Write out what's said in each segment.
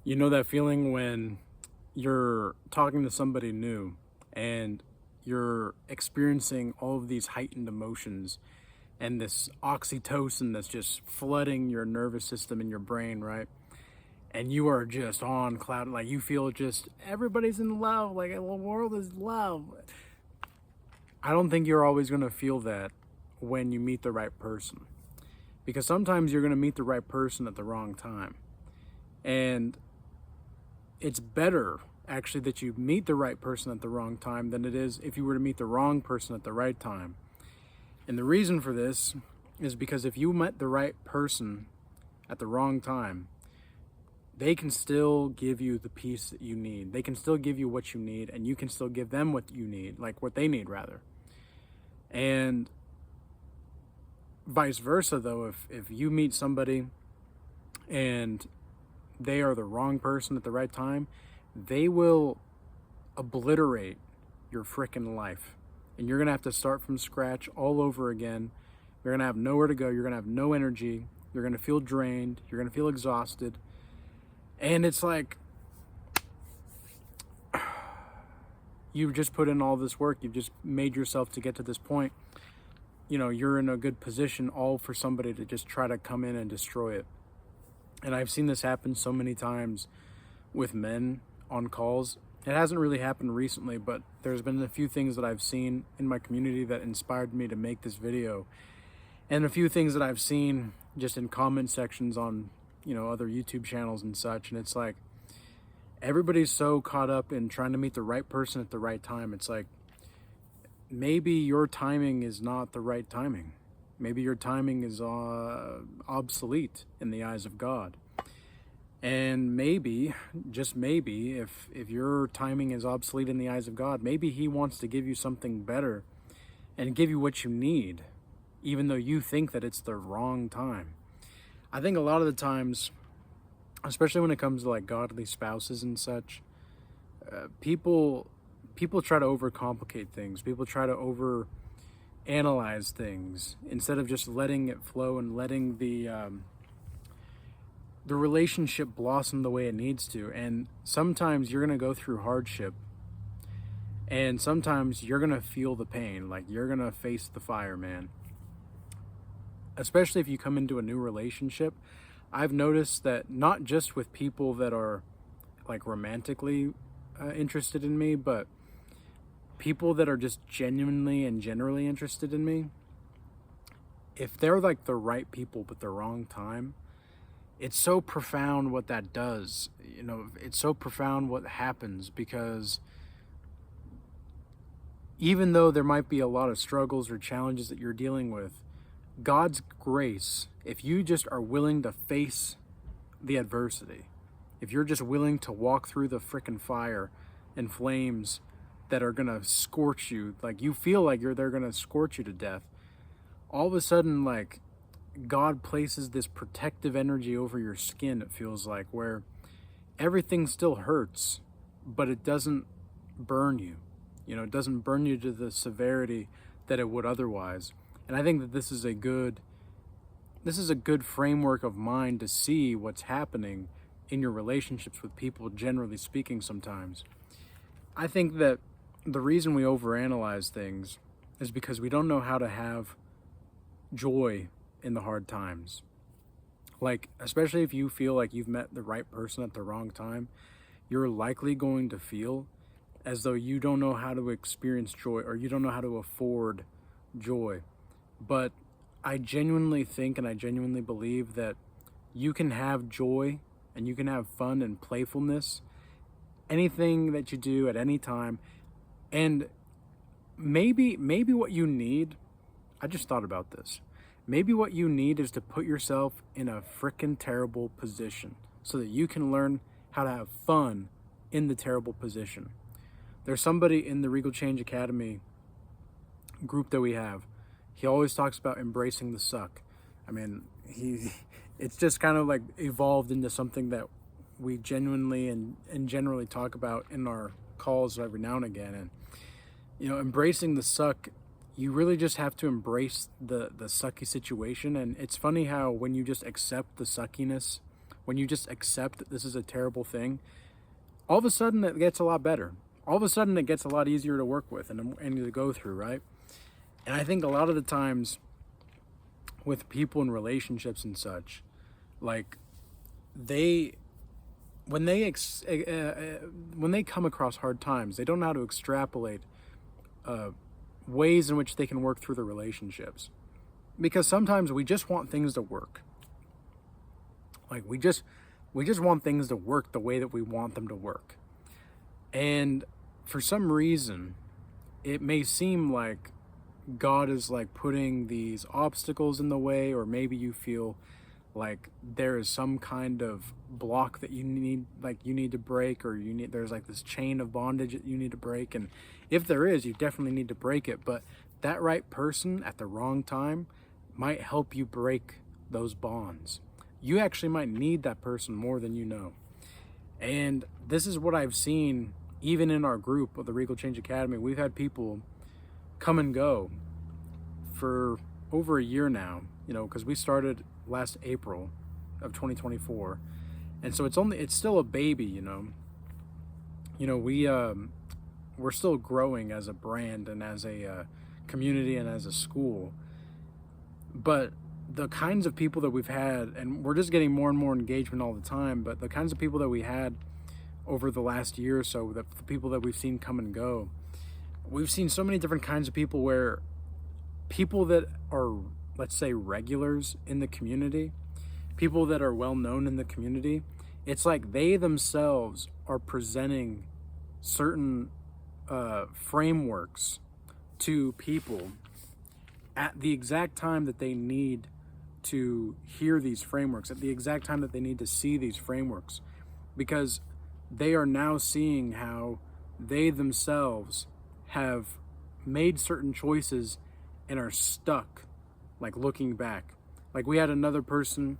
You know that feeling when you're talking to somebody new and you're experiencing all of these heightened emotions and this oxytocin that's just flooding your nervous system and your brain, right? And you are just on cloud, like you feel just everybody's in love, like the world is love. I don't think you're always going to feel that when you meet the right person, because sometimes you're going to meet the right person at the wrong time. And it's better actually that you meet the right person at the wrong time than it is if you were to meet the wrong person at the right time. And the reason for this is because if you met the right person at the wrong time, they can still give you the peace that you need. They can still give you what you need, and you can still give them what you need, like what they need rather. And vice versa though, if you meet somebody and they are the wrong person at the right time, they will obliterate your freaking life. And you're gonna have to start from scratch all over again. You're gonna have nowhere to go. You're gonna have no energy. You're gonna feel drained. You're gonna feel exhausted. And it's like, you've just put in all this work. You've just made yourself to get to this point. You know, you're in a good position all for somebody to just try to come in and destroy it. And I've seen this happen so many times with men on calls. It hasn't really happened recently, but there's been a few things that I've seen in my community that inspired me to make this video. And a few things that I've seen just in comment sections on, other YouTube channels and such. And it's like, everybody's so caught up in trying to meet the right person at the right time. It's like, maybe your timing is not the right timing. Maybe your timing is obsolete in the eyes of God. And maybe, just maybe, if your timing is obsolete in the eyes of God, maybe he wants to give you something better and give you what you need, even though you think that it's the wrong time. I think a lot of the times, especially when it comes to like godly spouses and such, people try to overcomplicate things. People try to over analyze things instead of just letting it flow and letting the relationship blossom the way it needs to. And sometimes you're going to go through hardship, and sometimes you're going to feel the pain, like you're going to face the fire, man. Especially if you come into a new relationship. I've noticed that not just with people that are like romantically interested in me, but people that are just genuinely and generally interested in me, if they're like the right people but the wrong time, it's so profound what that does. It's so profound what happens, because even though there might be a lot of struggles or challenges that you're dealing with, God's grace, if you just are willing to face the adversity, if you're just willing to walk through the frickin' fire and flames that are gonna scorch you, like you feel like they're gonna scorch you to death, all of a sudden, like, God places this protective energy over your skin, it feels like, where everything still hurts, but it doesn't burn you. It doesn't burn you to the severity that it would otherwise. And I think that this is a good framework of mind to see what's happening in your relationships with people, generally speaking. Sometimes I think that the reason we overanalyze things is because we don't know how to have joy in the hard times. Like, especially if you feel like you've met the right person at the wrong time, you're likely going to feel as though you don't know how to experience joy, or you don't know how to afford joy. But I genuinely think and I genuinely believe that you can have joy and you can have fun and playfulness, anything that you do at any time. And maybe what you need, I just thought about this. Maybe what you need is to put yourself in a frickin' terrible position so that you can learn how to have fun in the terrible position. There's somebody in the Regal Change Academy group that we have. He always talks about embracing the suck. I mean, it's just kind of like evolved into something that we genuinely and generally talk about in our calls every now and again. And, embracing the suck, you really just have to embrace the sucky situation. And it's funny how when you just accept the suckiness when you just accept that this is a terrible thing, all of a sudden it gets a lot better. All of a sudden it gets a lot easier to work with and to go through, right? And I think a lot of the times with people in relationships and such, like they when they when they come across hard times, they don't know how to extrapolate ways in which they can work through the relationships, because sometimes we just want things to work. Like we just want things to work the way that we want them to work, and for some reason, it may seem like God is like putting these obstacles in the way, or maybe you feel like there is some kind of block that you need to break, or there's like this chain of bondage that you need to break. And if there is, you definitely need to break it. But that right person at the wrong time might help you break those bonds. You actually might need that person more than you know. And this is what I've seen even in our group of the Regal Change Academy. We've had people come and go for over a year now, because we started last April of 2024. And so it's still a baby, we're still growing as a brand and as a community and as a school. But the kinds of people that we've had, and we're just getting more and more engagement all the time, but the kinds of people that we had over the last year or so, the people that we've seen come and go, we've seen so many different kinds of people, where people that are, let's say, regulars in the community, people that are well known in the community, it's like they themselves are presenting certain frameworks to people at the exact time that they need to hear these frameworks, at the exact time that they need to see these frameworks, because they are now seeing how they themselves have made certain choices and are stuck, like looking back. Like we had another person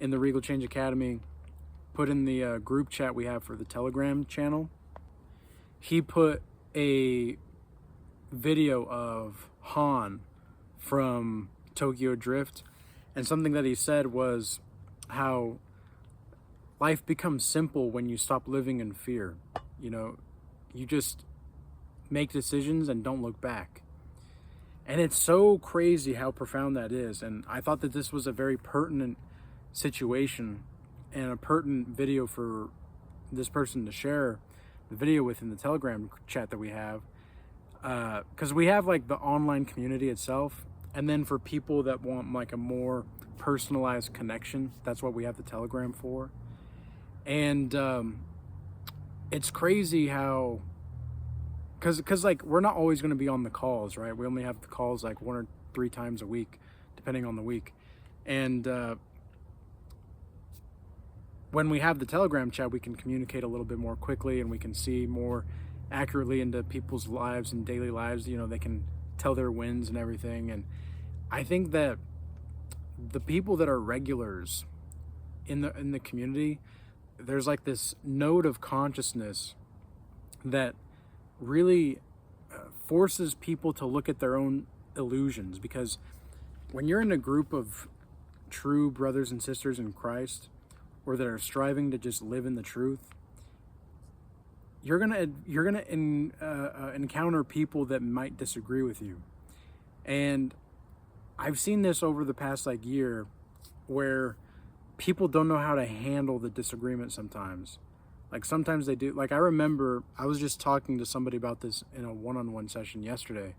in the Regal Change Academy put in the group chat we have for the Telegram channel. He put a video of Han from Tokyo Drift, and something that he said was how life becomes simple when you stop living in fear. You just make decisions and don't look back. And it's so crazy how profound that is. And I thought that this was a very pertinent situation and a pertinent video for this person to share the video within the Telegram chat that we have. Because we have like the online community itself, and then for people that want like a more personalized connection, that's what we have the Telegram for. And it's crazy how, because like we're not always going to be on the calls, right? We only have the calls like 1 or 3 times a week, depending on the week. And when we have the Telegram chat, we can communicate a little bit more quickly, and we can see more accurately into people's lives and daily lives. They can tell their wins and everything. And I think that the people that are regulars in the community, there's like this node of consciousness that really forces people to look at their own illusions. Because when you're in a group of true brothers and sisters in Christ, or that are striving to just live in the truth, you're gonna encounter people that might disagree with you. And I've seen this over the past like year, where people don't know how to handle the disagreement sometimes. Like sometimes they do. Like I remember I was just talking to somebody about this in a one-on-one session yesterday.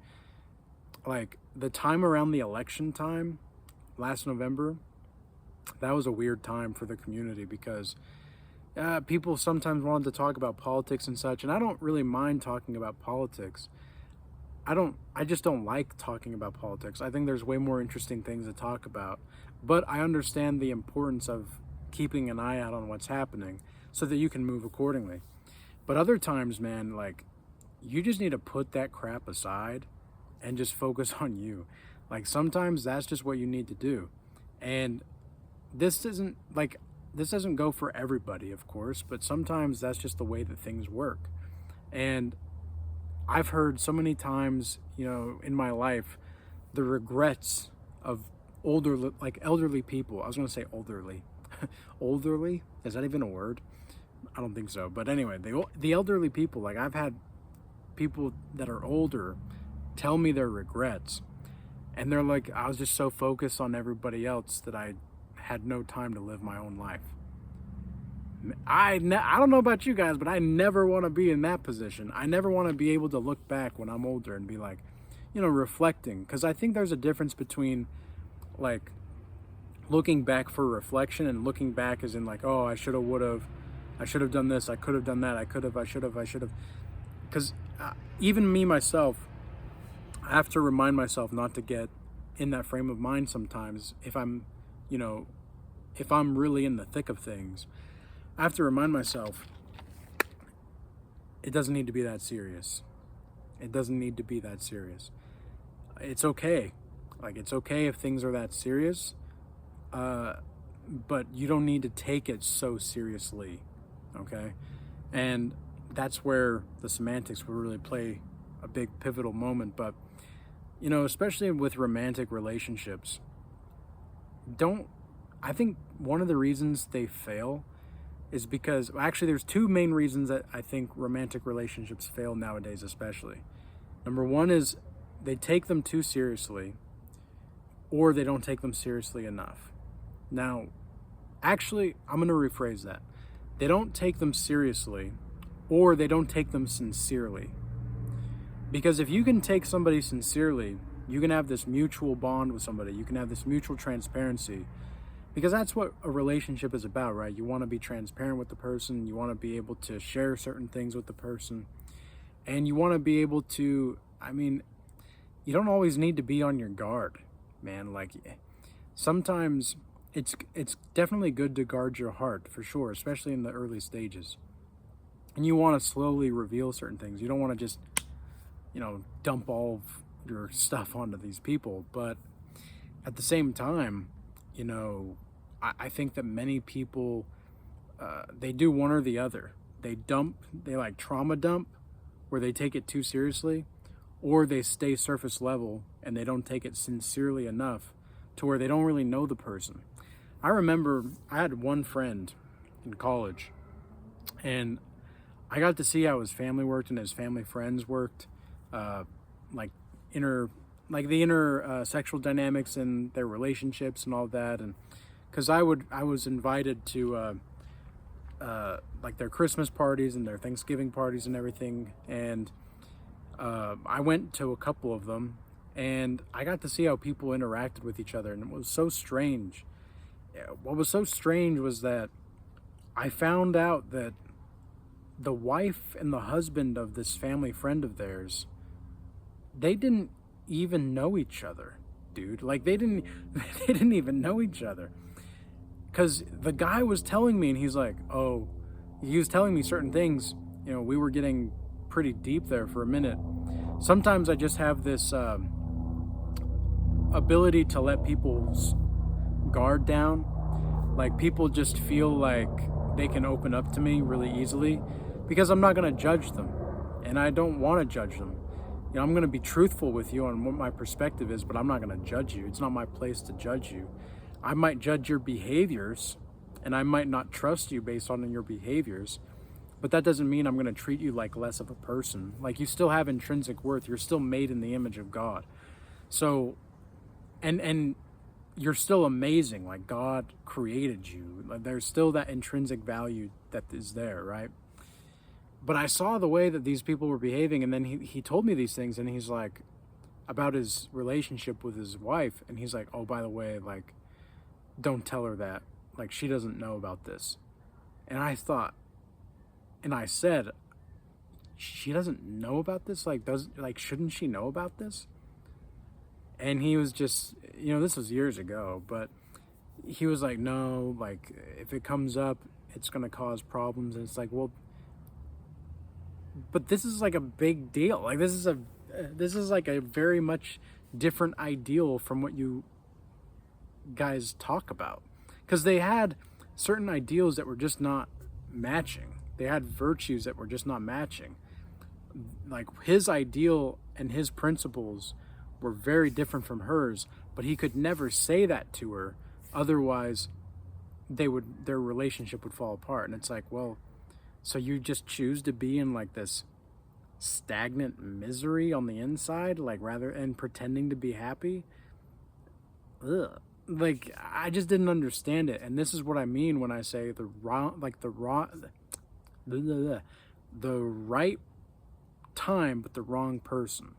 Like the time around the election time last November, that was a weird time for the community, because people sometimes wanted to talk about politics and such, and I don't really mind talking about politics. I just don't like talking about politics. I think there's way more interesting things to talk about. But I understand the importance of keeping an eye out on what's happening so that you can move accordingly. But other times, man, like you just need to put that crap aside and just focus on you. Like sometimes that's just what you need to do. And this doesn't go for everybody, of course, but sometimes that's just the way that things work. And I've heard so many times, in my life, the regrets of elderly people. I was going to say elderly, elderly, is that even a word? I don't think so. But anyway, the elderly people, like I've had people that are older tell me their regrets, and they're like, I was just so focused on everybody else that I had no time to live my own life. I don't know about you guys, but I never want to be in that position. I never want to be able to look back when I'm older and be like, reflecting. Because I think there's a difference between like looking back for reflection and looking back as in like, oh, I should have, would have, I should have done this, I could have done that, I could have, I should have. Because even me myself, I have to remind myself not to get in that frame of mind sometimes if I'm, if I'm really in the thick of things. I have to remind myself it doesn't need to be that serious. It doesn't need to be that serious. It's okay. Like, it's okay if things are that serious, but you don't need to take it so seriously, okay? And that's where the semantics will really play a big pivotal moment. But, especially with romantic relationships, I think one of the reasons they fail is because, actually, there's two main reasons that I think romantic relationships fail nowadays, especially. Number one is they take them too seriously, or they don't take them seriously enough. Now, actually, I'm going to rephrase that. They don't take them seriously, or they don't take them sincerely. Because if you can take somebody sincerely, you can have this mutual bond with somebody. You can have this mutual transparency. Because that's what a relationship is about, right? You want to be transparent with the person. You want to be able to share certain things with the person. And you want to be able to, you don't always need to be on your guard, man. Like, sometimes it's definitely good to guard your heart, for sure, especially in the early stages. And you want to slowly reveal certain things. You don't want to just, dump all of your stuff onto these people. But at the same time, I think that many people, they do one or the other. They like trauma dump, where they take it too seriously, or they stay surface level and they don't take it sincerely enough to where they don't really know the person. I remember I had one friend in college, and I got to see how his family worked and his family friends worked, like the inner sexual dynamics in their relationships and all that. And because I was invited to like their Christmas parties and their Thanksgiving parties and everything, and I went to a couple of them, and I got to see how people interacted with each other, and it was so strange. What was so strange was that I found out that the wife and the husband of this family friend of theirs, they didn't even know each other, dude. Like, they didn't even know each other. Because the guy was telling me, and he was telling me certain things. We were getting pretty deep there for a minute. Sometimes I just have this ability to let people's guard down. Like, people just feel like they can open up to me really easily because I'm not going to judge them, and I don't want to judge them. I'm going to be truthful with you on what my perspective is, but I'm not going to judge you. It's not my place to judge you. I might judge your behaviors, and I might not trust you based on your behaviors, but that doesn't mean I'm going to treat you like less of a person. Like, you still have intrinsic worth. You're still made in the image of God. So, and you're still amazing. Like, God created you. Like, there's still that intrinsic value that is there, right? But I saw the way that these people were behaving, and then he told me these things, and he's like, about his relationship with his wife, and he's like, oh, by the way, like, don't tell her that. Like, she doesn't know about this. And I thought, and I said, she doesn't know about this? Shouldn't she know about this? And he was just, this was years ago, but he was like, no, like, if it comes up, it's going to cause problems. And it's like, well, but this is like a big deal. Like, this is like a very much different ideal from what you guys talk about. Because they had certain ideals that were just not matching. They had virtues that were just not matching. Like, his ideal and his principles were very different from hers, but he could never say that to her. Otherwise, their relationship would fall apart. And it's like, well, so you just choose to be in like this stagnant misery on the inside, like, rather, and pretending to be happy. Ugh. Like, I just didn't understand it. And this is what I mean when I say the right time but the wrong person.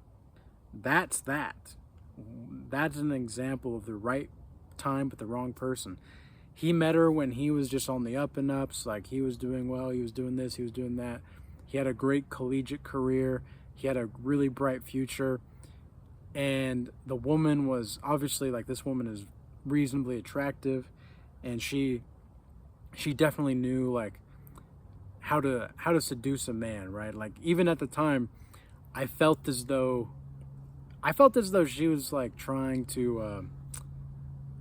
That's an example of the right time but the wrong person. He met her when he was just on the up and ups, like he was doing well, he was doing this, he was doing that. He had a great collegiate career, he had a really bright future, and the woman was obviously, like, this woman is reasonably attractive, and she definitely knew, like, how to seduce a man, right? Like, even at the time, I felt as though she was like trying to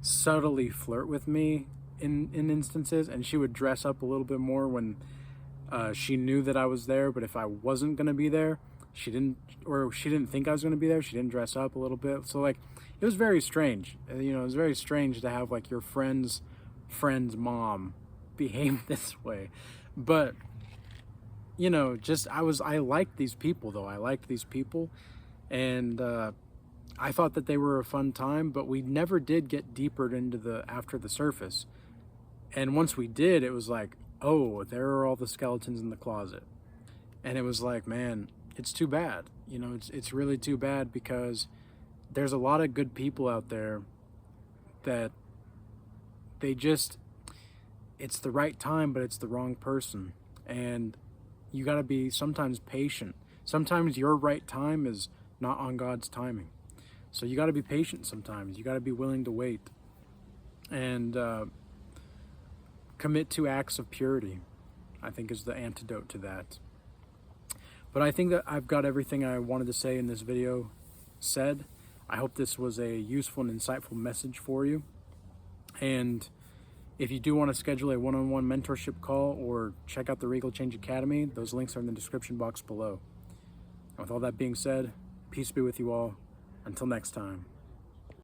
subtly flirt with me in instances, and she would dress up a little bit more when she knew that I was there. But if I wasn't gonna be there, she didn't think I was gonna be there, she didn't dress up a little bit. So, like, it was very strange. You know, it was very strange to have like your friend's mom behave this way. But, you know, just I liked these people, though. I liked these people, and I thought that they were a fun time, but we never did get deeper into after the surface. And once we did, it was like, oh, there are all the skeletons in the closet. And it was like, man, it's too bad. You know, it's really too bad, because there's a lot of good people out there that it's the right time, but it's the wrong person. And you got to be sometimes patient. Sometimes your right time is not on God's timing. So you got to be patient sometimes. You got to be willing to wait and commit to acts of purity, I think, is the antidote to that. But I think that I've got everything I wanted to say in this video said. I hope this was a useful and insightful message for you. And if you do want to schedule a one-on-one mentorship call or check out the Regal Change Academy, those links are in the description box below. And with all that being said, peace be with you all. Until next time.